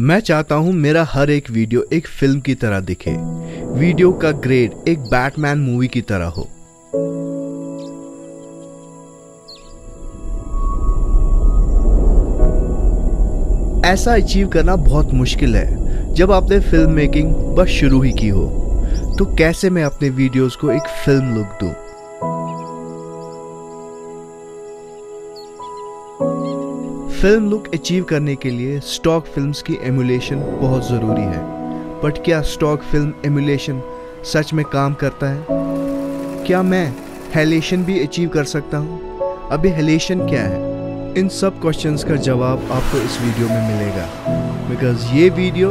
मैं चाहता हूं मेरा हर एक वीडियो एक फिल्म की तरह दिखे। वीडियो का ग्रेड एक बैटमैन मूवी की तरह हो। ऐसा अचीव करना बहुत मुश्किल है जब आपने फिल्म मेकिंग बस शुरू ही की हो। तो कैसे मैं अपने वीडियोस को एक फिल्म लुक दूं? फिल्म लुक अचीव करने के लिए स्टॉक फिल्म्स की एमुलेशन बहुत ज़रूरी है। बट क्या स्टॉक फिल्म एमुलेशन सच में काम करता है? क्या मैं हेलेशन भी अचीव कर सकता हूँ? अभी हेलेशन क्या है? इन सब क्वेश्चंस का जवाब आपको इस वीडियो में मिलेगा, बिकॉज ये video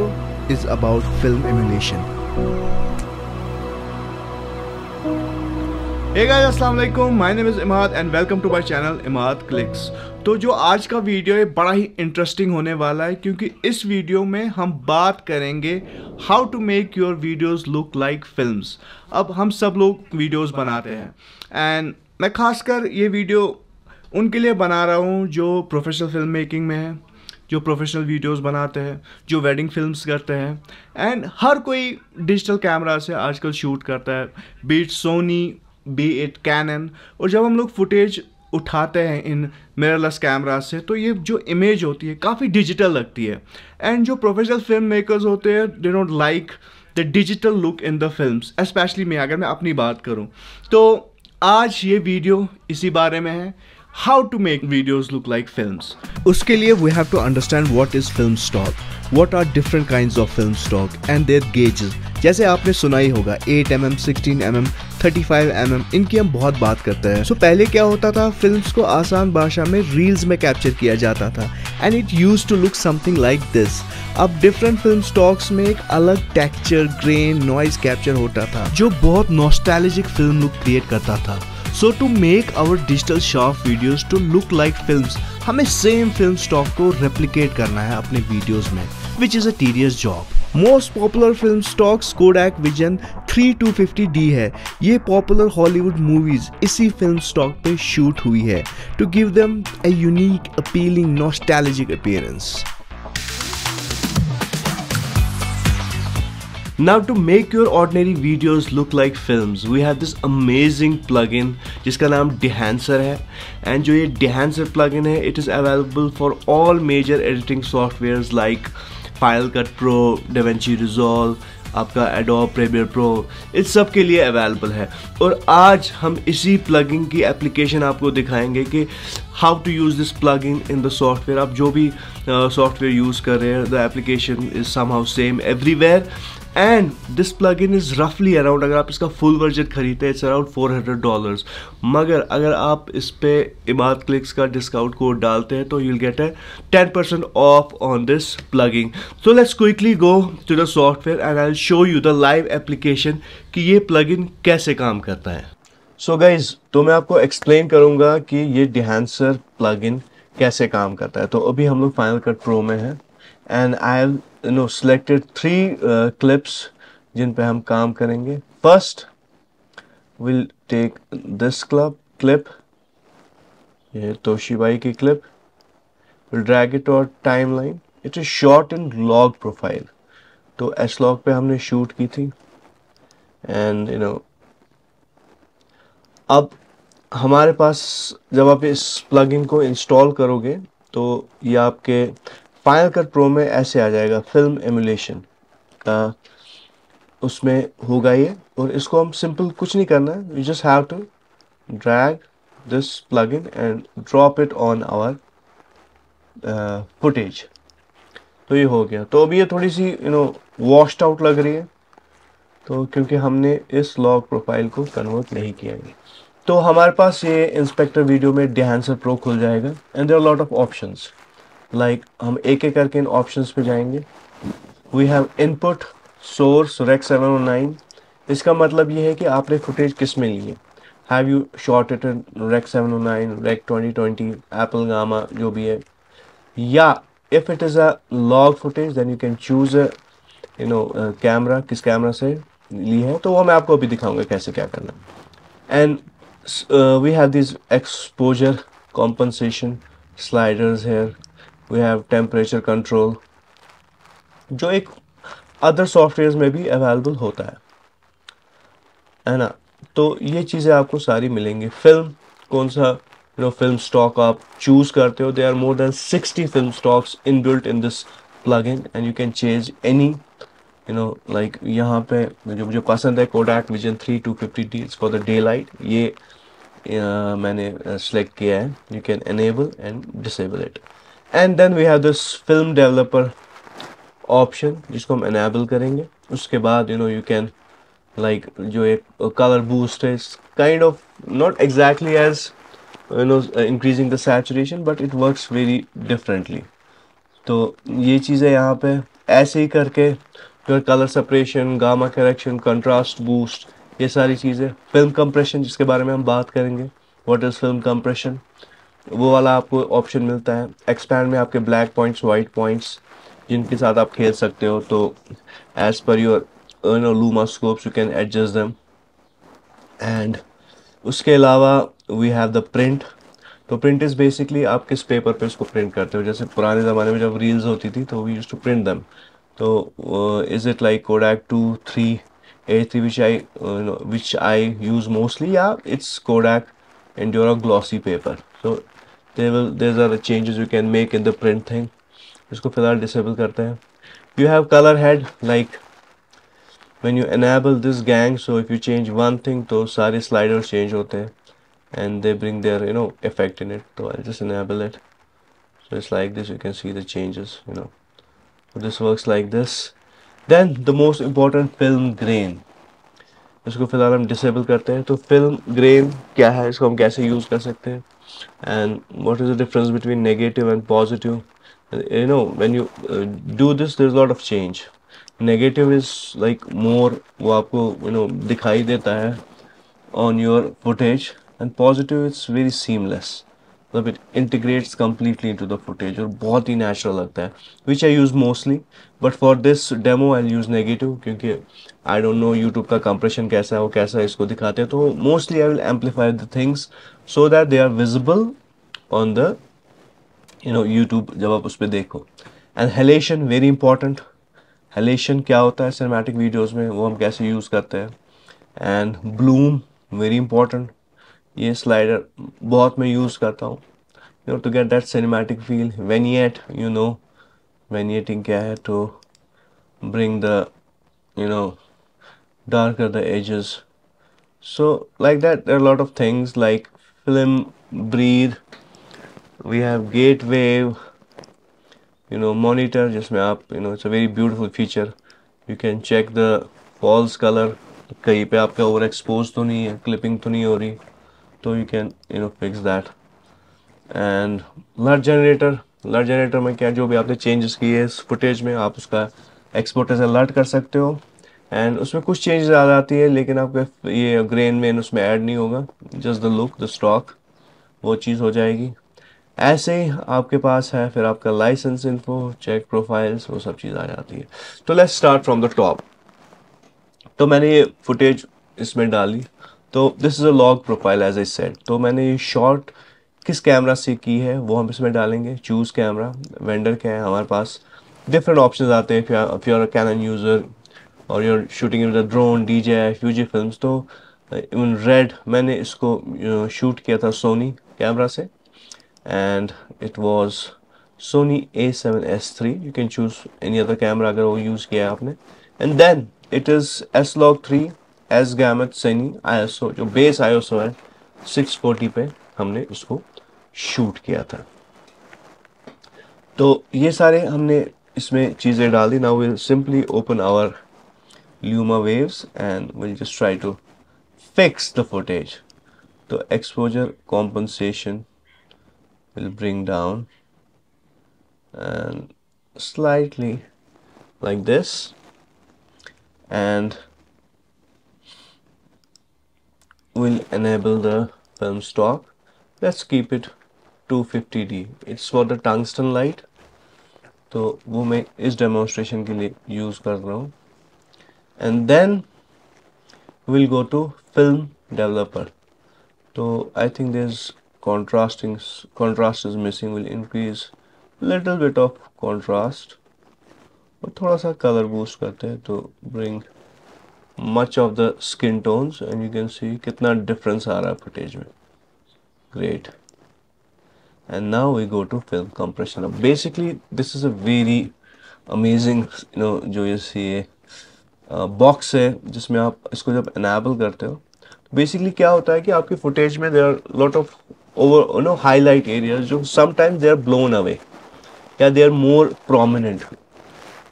is about film emulation. Hey guys, अस्सलाम वालेकुम, my name is Imad and welcome to my channel Imad clicks. तो जो आज का वीडियो है बड़ा ही इंटरेस्टिंग होने वाला है, क्योंकि इस वीडियो में हम बात करेंगे how to make your videos look like films. अब हम सब लोग वीडियोस बनाते हैं एंड मैं खासकर ये वीडियो उनके लिए बना रहा हूँ जो प्रोफेशनल फिल्म मेकिंग में है, जो प्रोफेशनल वीडियोस बनाते हैं, जो वेडिंग फिल्म्स करते हैं एंड हर कोई डिजिटल कैमरा से आजकल शूट करता है, be it Sony be it Canon. और जब हम लोग फुटेज उठाते हैं इन मिररलेस कैमरा से तो ये जो इमेज होती है काफ़ी डिजिटल लगती है। एंड जो प्रोफेशनल फिल्म मेकर्स होते हैं they don't like the digital look in the films, specially मैं अगर मैं अपनी बात करूं तो आज ये वीडियो इसी बारे में है, how to make videos look like films. उसके लिए we have to understand what is film stock, what are different kinds of film stock and their gauges. जैसे आपने सुना ही होगा 8mm, 16mm, 35mm, इनकी हम बहुत बात करते हैं। सो पहले क्या होता था, फिल्म्स को आसान भाषा में रील्स में कैप्चर किया जाता था and it used to look something like this. अब डिफरेंट फिल्म स्टॉक्स में एक अलग टेक्सचर, ग्रेन, नॉइज कैप्चर होता था जो बहुत नॉस्टैल्जिक फिल्म लुक क्रिएट करता था। So to make our digital short videos to look like films, हमें सेम फिल्म स्टॉक को रेप्लिकेट करना है अपने वीडियोस में, which is a tedious job. Most popular film stocks Kodak Vision 3250D है। ये पॉपुलर हॉलीवुड मूवीज इसी film stock पे शूट हुई है to give them a unique, appealing, nostalgic appearance. Now to make your ordinary videos look like films, we have this amazing plugin जिसका नाम Dehancer है। and जो ये Dehancer plugin है, it is available for all major editing softwares like Final Cut Pro, DaVinci Resolve, आपका Adobe Premiere Pro, इस सब के लिए अवेलेबल है। और आज हम इसी प्लगइन की एप्लीकेशन आपको दिखाएंगे कि how to use this plugin in the software. आप जो भी सॉफ्टवेयर यूज़ कर रहे हैं, the application is somehow same everywhere and this plugin is रफली अराउंड, अगर आप इसका फुल वर्जन खरीदते हैं इट्स अराउंड $400। मगर अगर आप इस पे इमाद क्लिक्स का डिस्काउंट कोड डालते हैं तो you'll get a 10% off on this plugin. So let's quickly go to the software and I'll show you the live application कि ये plugin कैसे काम करता है। So guys, तो मैं आपको एक्सप्लेन करूँगा कि ये Dehancer plugin कैसे काम करता है। तो अभी हम लोग Final Cut Pro में हैं and I have selected 3 clips जिन पे हम काम करेंगे। First we'll take this clip, ये तोशिबाई की clip, we'll drag it और timeline, it is shot in log profile, तो S-log पे हमने शूट की थी and अब हमारे पास जब आप इस प्लगइन को इंस्टॉल करोगे तो ये आपके फाइनल कट प्रो में ऐसे आ जाएगा, फिल्म एमुलेशन का उसमें होगा ये। और इसको हम सिंपल कुछ नहीं करना है, we just have to drag this plugin and drop it on our footage. तो ये हो गया। तो अभी ये थोड़ी सी वॉश्ड आउट लग रही है, तो क्योंकि हमने इस लॉग प्रोफाइल को कन्वर्ट नहीं किया है। तो हमारे पास ये इंस्पेक्टर वीडियो में Dehancer Pro खुल जाएगा and there are lot of options, like हम एक एक करके इन ऑप्शंस पे जाएंगे। We have input source Rec 709, इसका मतलब ये है कि आपने फुटेज किस में ली है। Have you shot it in Rec 709, Rec 2020, Apple gamma जो भी है, या if it is a log footage then you can choose a camera, किस कैमरा से ली है। तो वो मैं आपको अभी दिखाऊंगा कैसे क्या करना। And we have these exposure compensation sliders here, we have temperature control, जो एक अदर सॉफ्टवेयर में भी अवेलेबल होता है ना। तो ये चीज़ें आपको सारी मिलेंगी। फिल्म कौन सा फिल्म स्टॉक आप चूज करते हो, they are more than 60 film stocks inbuilt in this plugin and you can change any like यहाँ पे जो मुझे पसंद है Kodak Vision 3 250D, it's for the daylight. ये मैंने सेलेक्ट किया है। You can enable and disable it, and then we have this film developer option जिसको हम एनेबल करेंगे। उसके बाद यू कैन लाइक जो एक कलर बूस्ट है, kind of not exactly as increasing the saturation, but it works very differently. तो ये चीज़ें यहाँ पे ऐसे ही करके फिर colour separation, gamma correction, contrast boost, ये सारी चीज़ें। फिल्म कंप्रेशन जिसके बारे में हम बात करेंगे, व्हाट इज़ फिल्म कंप्रेशन, वो वाला आपको ऑप्शन मिलता है। एक्सपैंड में आपके ब्लैक पॉइंट्स, वाइट पॉइंट्स जिनके साथ आप खेल सकते हो, तो as per your luma scopes you can adjust them. And उसके अलावा वी हैव द प्रिंट। तो प्रिंट इज़ बेसिकली आप किस पेपर पे उसको प्रिंट करते हो। जैसे पुराने ज़माने में जब रील्स होती थी तो we use to print them. तो is it like Kodak 2, 3, A3 which I use mostly, yeah, it's Kodak Endura glossy paper. So these are the changes you can make in the print thing. इसको फिलहाल disable करते हैं। You have color head, like when you enable this gang, so if you change one thing तो सारे sliders change होते हैं and they bring their effect in it. So I'll just enable it. So it's like this, you can see the changes. So this works like this. Then the most important, film grain, इसको फिलहाल हम disable करते हैं। तो film grain क्या है, इसको हम कैसे यूज़ कर सकते हैं, and what is the difference between negative and positive. When you do this there is lot of change. Negative is like more, वो आपको दिखाई देता है on your footage, and positive it's very seamless, मतलब it integrates completely into the footage और बहुत ही natural लगता है, which I use mostly, but for this demo I'll use negative क्योंकि I don't know YouTube का compression कैसा है, वो कैसा इसको दिखाते हैं। तो mostly I will amplify the things so that they are visible on the YouTube जब आप उस पर देखो। and halation very important। halation क्या होता है cinematic videos में, वो हम कैसे यूज़ करते हैं। एंड ब्लूम वेरी इंपॉर्टेंट, ये स्लाइडर बहुत मैं यूज़ करता हूँ to get that cinematic feel. Vignette, vignetting क्या है, to bring the you know darker the edges. So like that there are a lot of things like film breathe, we have gate wave, monitor जिसमें आप it's a very beautiful feature, you can check the false color, कहीं पे आपका over expose तो नहीं है, clipping तो नहीं हो रही, तो you can fix that. And LUT generator में क्या, जो भी आपने चेंजेस किए इस फुटेज में आप उसका एक्सपोर्ट एज अलर्ट कर सकते हो। एंड उसमें कुछ चेंजेस आ जाती है लेकिन आपका ये ग्रेन में उसमें ऐड नहीं होगा, just the look the stock वो चीज़ हो जाएगी। ऐसे ही आपके पास है फिर आपका लाइसेंस इन्फो, चेक प्रोफाइल्स, वो सब चीज़ आ जाती है। तो let's start from the top. तो मैंने ये फुटेज इसमें डाली, तो this is a log profile as I said. तो मैंने ये शॉट किस कैमरा से की है वो हम इसमें डालेंगे। चूज़ कैमरा, वेंडर क्या है हमारे पास, डिफरेंट ऑप्शंस आते हैं। If you are a Canon user और you are shooting with a drone, DJI, Fuji films, तो इवन रेड मैंने इसको शूट किया था सोनी कैमरा से, and it was Sony A7S III। You can choose any other camera अगर वो use किया है आपने। And then it is S-Log3 S gamut cine ISO, जो बेस ISO है 640 पे हमने इसको शूट किया था। तो ये सारे हमने इसमें चीज़ें डाल दी। Now will simply open our Luma waves and we'll just try to fix the footage. So exposure compensation will bring down and slightly like this, and we'll enable the film stock. Let's keep it 250D. It's for the tungsten light, तो वो मैं इस demonstration के लिए use कर रहा हूँ। And then we'll go to film developer. So I think there's contrast is missing. We'll increase little bit of contrast, और थोड़ा सा कलर बूस्ट करते हैं तो bring much of the skin tones and you can see कितना difference आ रहा है फुटेज में. Great. And now we go to film compression. Now basically this is a very amazing जो ये बॉक्स है जिसमें आप इसको जब एनेबल करते हो तो बेसिकली क्या होता है कि आपकी फुटेज में there are lot of over highlight areas जो sometimes they are blown away या दे आर मोर प्रोमिनेंट.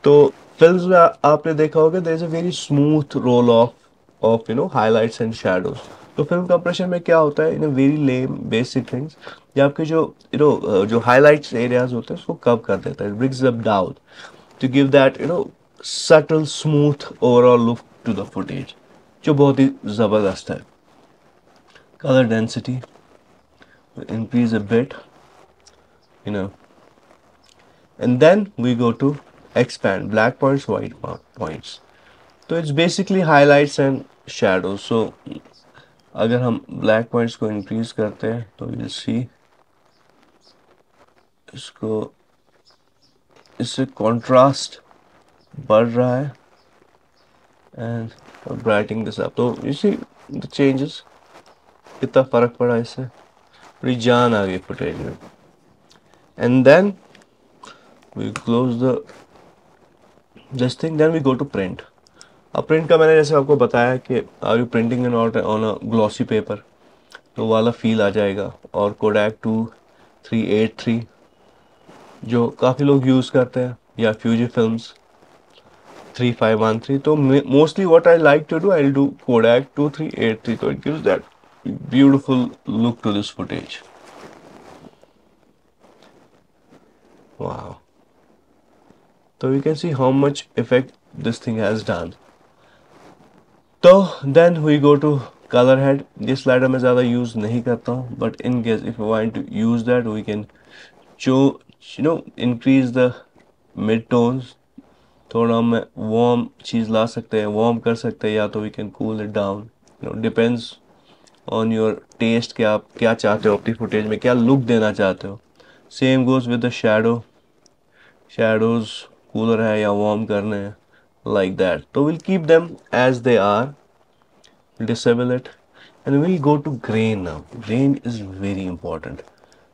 तो फिल्म्स में आपने देखा होगा there is a very smooth roll off highlights and shadows. तो फिल्म कंप्रेशन में क्या होता है in a very lame basic things ये आपके जो हाइलाइट्स एरियाज होते हैं उसको कव कर देता है. It brings them down to give that subtle smooth overall look to the footage जो बहुत ही ज़बरदस्त है. Color density will increase a bit, and then we go to expand black points, white points. तो it's basically highlights and shadows. So अगर हम black points को increase करते हैं तो we'll see इससे contrast बढ़ रहा है and brightening this up. तो you see the changes कितना फर्क पड़ा इससे बड़ी जान आ गई फुटेज में. and then we close this thing, then we go to print. अब प्रिंट का मैंने जैसे आपको बताया कि are you printing an out on a glossy paper तो वाला फील आ जाएगा. और कोडैक 2383 जो काफ़ी लोग यूज़ करते हैं या फ्यूजी फिल्म्स 3513. तो mostly what I like to do I will do Kodak 2383. तो it gives that beautiful look to this footage. Wow. So you can see how much effect this thing has done. So then we go to color head. ये slider मैं ज़्यादा use नहीं करता हूँ, but in case if you want to use that, we can increase the mid tones. थोड़ा हम warm चीज़ ला सकते हैं, warm कर सकते हैं, या तो we can cool it down. Depends on your taste कि आप क्या चाहते हो अपनी फुटेज में, क्या लुक देना चाहते हो. Same goes with the shadows cooler है या वार्म करने हैं like that. तो we'll keep them as they are, disable it, and we'll go to grain now. Grain is very important.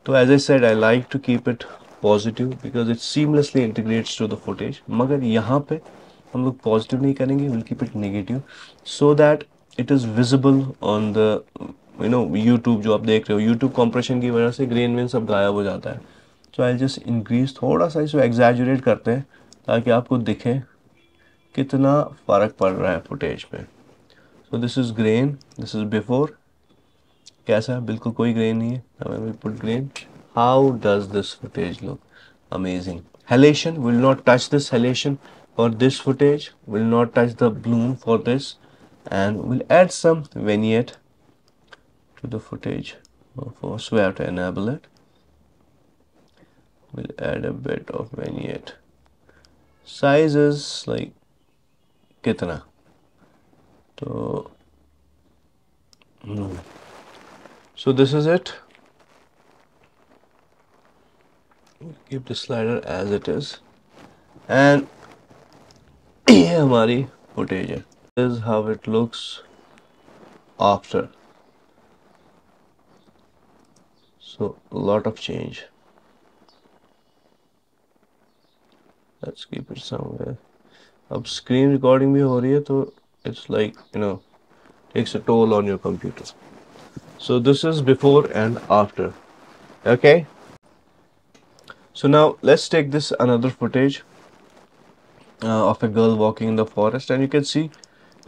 तो as I said, I like to keep it positive because it seamlessly integrates to the footage. मगर यहाँ पे हम लोग positive नहीं करेंगे, we'll keep it negative so that it is visible on the YouTube जो आप देख रहे हो. YouTube compression की वजह से grain में सब गायब हो जाता है. So I'll just increase थोड़ा सा इसको exaggerate करते हैं ताकि आपको दिखे कितना फ़र्क पड़ रहा है फुटेज में. So this is grain, this is before. कैसा? बिल्कुल कोई grain नहीं है. Now when we put grain, how does this footage look? Amazing. Halation, will not touch this halation for this footage. Will not touch the bloom for this, and we'll add some vignette to the footage. First we have to enable it. We'll add a bit of vignette. Size is like कितना तो so this is it. Keep the slider as it is and ये हमारी footage है. This is how it looks after. So a lot of change. Let's keep it somewhere. अब screen recording भी हो रही है तो it's like takes a toll on your computer. So this is before and after. Okay. So now let's take this another footage of a girl walking in the forest and you can see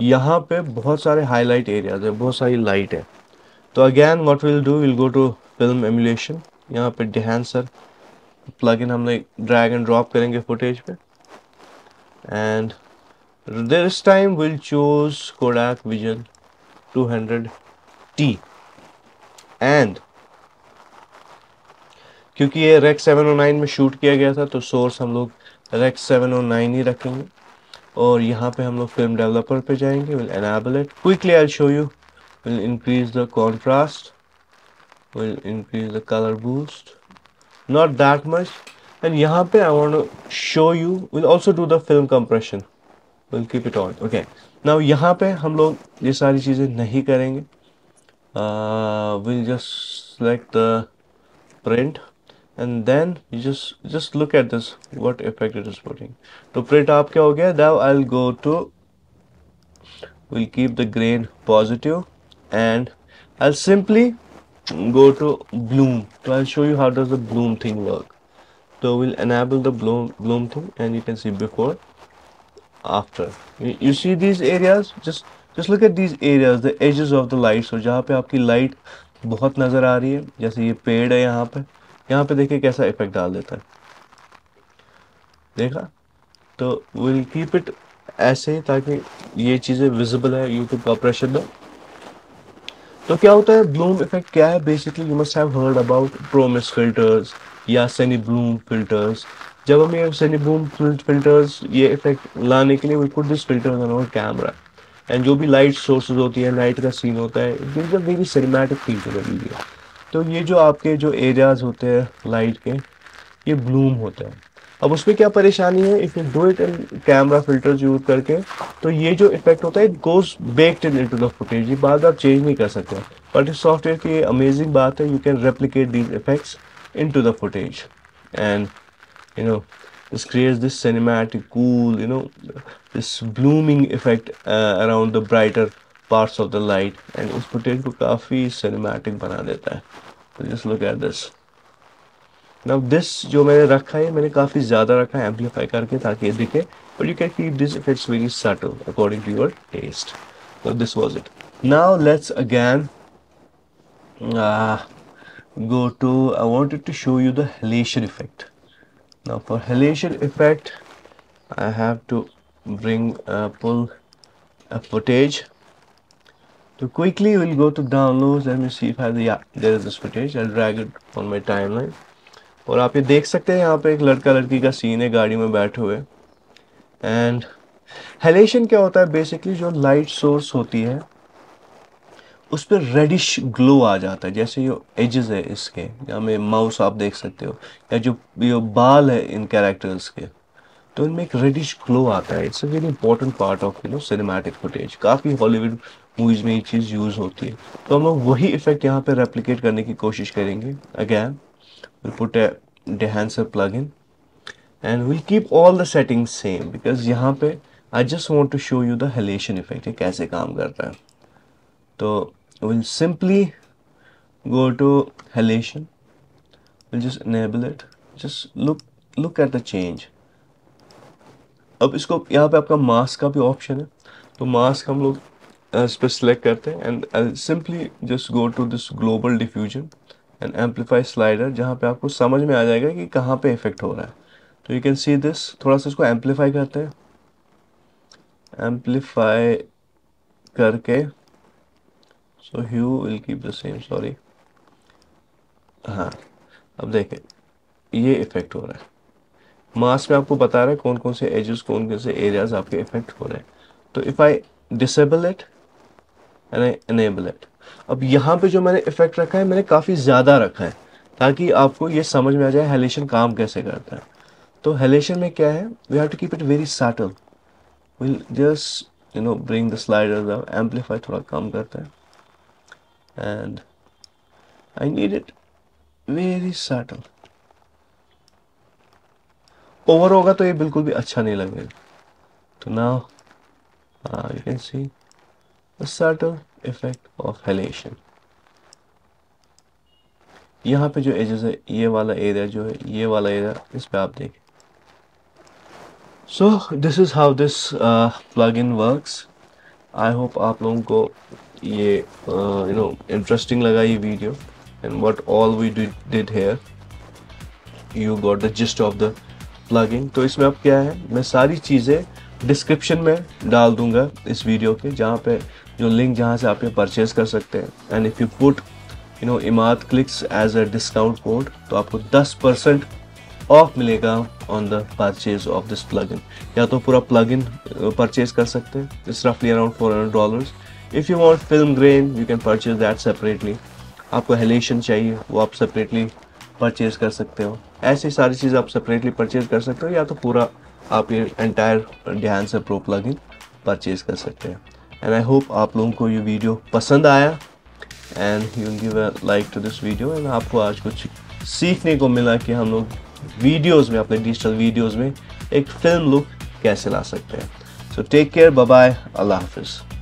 यहाँ पे बहुत सारे highlight areas है, बहुत सारी light है. तो again what we'll do, we'll go to film emulation. यहाँ पे enhancer plugin हम लोग drag and drop करेंगे footage पे. And this time we'll choose Kodak Vision 200T. And क्योंकि ये Rec 709 में शूट किया गया था तो सोर्स हम लोग Rec 709 ही रखेंगे. और यहाँ पे हम लोग फिल्म डेवलपर पे जाएंगे. We'll enable it. Quickly I'll show you. We'll increase the contrast. We'll increase the color boost. Not that much. And यहाँ पे I want to show you, will also do the film compression, will keep it on. Okay, now यहाँ पे हम लोग ये सारी चीज़ें नहीं करेंगे। Will just select the print, and then you just look at this, what effect it is putting. तो print आप क्या हो गया? Now I'll go to, we'll keep the grain positive, and I'll simply go to bloom. So I'll show you how does the bloom thing work. So we'll enable the bloom thing, and you can see before, after. You see these areas? Just look at these areas, the edges of the light. So जहाँ पे आपकी light बहुत नज़र आ रही है, जैसे ये पेड़ है यहाँ पे देखिए कैसा इफेक्ट डाल देता है, देखा? तो विल कीप इट ऐसे ताकि ये चीज़ें विजिबल है यूट्यूब ऑपरेशन में। तो क्या होता है ब्लूम इफेक्ट क्या है? Basically you must have heard about promist filters या सेनी ब्लूम फिल्टर्स। जब हम ये सेनी ब्लूम फिल्टर्स ये इफेक्ट लाने के लिए we put this filter on our camera, and जो भी लाइट सोर्सेज होती है, लाइट का सीन होता है, it is a very cinematic feel to the video. तो ये जो आपके जो एरियाज होते हैं लाइट के, ये ब्लूम होते हैं। अब उसमें क्या परेशानी है, if you do it in camera filters use करके, तो ये जो इफेक्ट होता है it goes baked into the footage, ये बाद आप चेंज नहीं कर सकते। बट इस सॉफ्टवेयर की ये अमेजिंग बात है, you can replicate these effects into the footage, and you know this creates this cinematic cool, this blooming effect around the brighter parts of the light, and इस footage को काफी cinematic बना देता है। So just look at this. Now this जो मैंने रखा है, मैंने काफी ज्यादा रखा है amplify करके ताकि ये दिखे, but you can keep these effects very subtle according to your taste. So this was it. Now let's again go to, I wanted to show you the halation effect. Now for halation effect, I have to pull a footage. So quickly we'll go to downloads. Let me see if I have there is this footage. I'll drag it on my timeline. और आप ये देख सकते हैं यहाँ पे एक लड़का लड़की का सीन है गाड़ी में बैठे हुए। एंड halation क्या होता है? बेसिकली जो लाइट सोर्स होती है उस पर रेडिश ग्लो आ जाता है, जैसे ये एजेस है इसके, यहाँ में माउस आप देख सकते हो, या जो ये बाल है इन कैरेक्टर्स के, तो इनमें एक रेडिश ग्लो आता है। It's a very important part of cinematic footage. काफ़ी हॉलीवुड मूवीज में ये चीज़ यूज़ होती है, तो हम लोग वही इफेक्ट यहाँ पे रेप्लिकेट करने की कोशिश करेंगे। Again will put A enhancer plugin and we'll keep all the settings same because यहाँ पे I just want to show you the halation effect, ये कैसे काम करता है। तो we'll simply go to halation, we'll just enable it, just look at the change। अब इसको यहाँ पे आपका मास्क का भी ऑप्शन है, तो मास्क हम लोग इस पर सिलेक्ट करते हैं and I'll simply just go to this global diffusion and amplify slider, जहाँ पे आपको समझ में आ जाएगा कि कहाँ पे इफेक्ट हो रहा है। तो you can see this, थोड़ा सा इसको एम्पलीफाई करते हैं, एम्पलीफाई करके, so hue will keep the same, sorry। हाँ, अब देखें ये इफेक्ट हो रहा है, मास्क में आपको बता रहा है कौन कौन से एजेस, कौन कौन से एरियाज आपके इफेक्ट हो रहे हैं। तो if I disable it and I enable it, अब यहाँ पे जो मैंने इफेक्ट रखा है मैंने काफ़ी ज़्यादा रखा है ताकि आपको ये समझ में आ जाए हेलेशन काम कैसे करता है। तो हेलेशन में क्या है, we have to keep it very subtle, will just bring the sliders up, amplify थोड़ा कम करता है and I need it very subtle. Over होगा तो ये बिल्कुल भी अच्छा नहीं लगेगा। तो now you can see the subtle effect of halation. यहाँ पे जो एजेस है, ये वाला एरिया जो है, ये वाला एरिया, इस पे आप देखें। So this is how this plugin works. I hope आप लोगों को ये इंटरेस्टिंग लगा ये video, and what all we did here, you got the gist of the plugin. तो इसमें अब क्या है, मैं सारी चीज़ें डिस्क्रिप्शन में डाल दूंगा इस वीडियो के, जहाँ पे जो लिंक जहाँ से आप ये परचेज कर सकते हैं। And if you put Imad clicks as a discount code, तो आपको 10% ऑफ मिलेगा on the purchase of this plugin. या तो पूरा प्लगइन परचेज कर सकते हैं, इट्स रफली around $400। If you want film grain you can purchase that separately. आपको हेलेशन चाहिए वो आप सेपरेटली परचेज कर सकते हो। ऐसी सारी चीज़ आप सेपरेटली परचेज कर सकते हो, या तो पूरा आप ये entire Enhancer Pro plugin purchase कर सकते हैं। एंड आई होप आप लोगों को ये वीडियो पसंद आया and you will give a like to this video. And आपको आज कुछ सीखने को मिला कि हम लोग वीडियोज़ में, अपने डिजिटल वीडियोज़ में एक फिल्म लुक कैसे ला सकते हैं। So take care, bye bye, अल्लाह हाफिज़।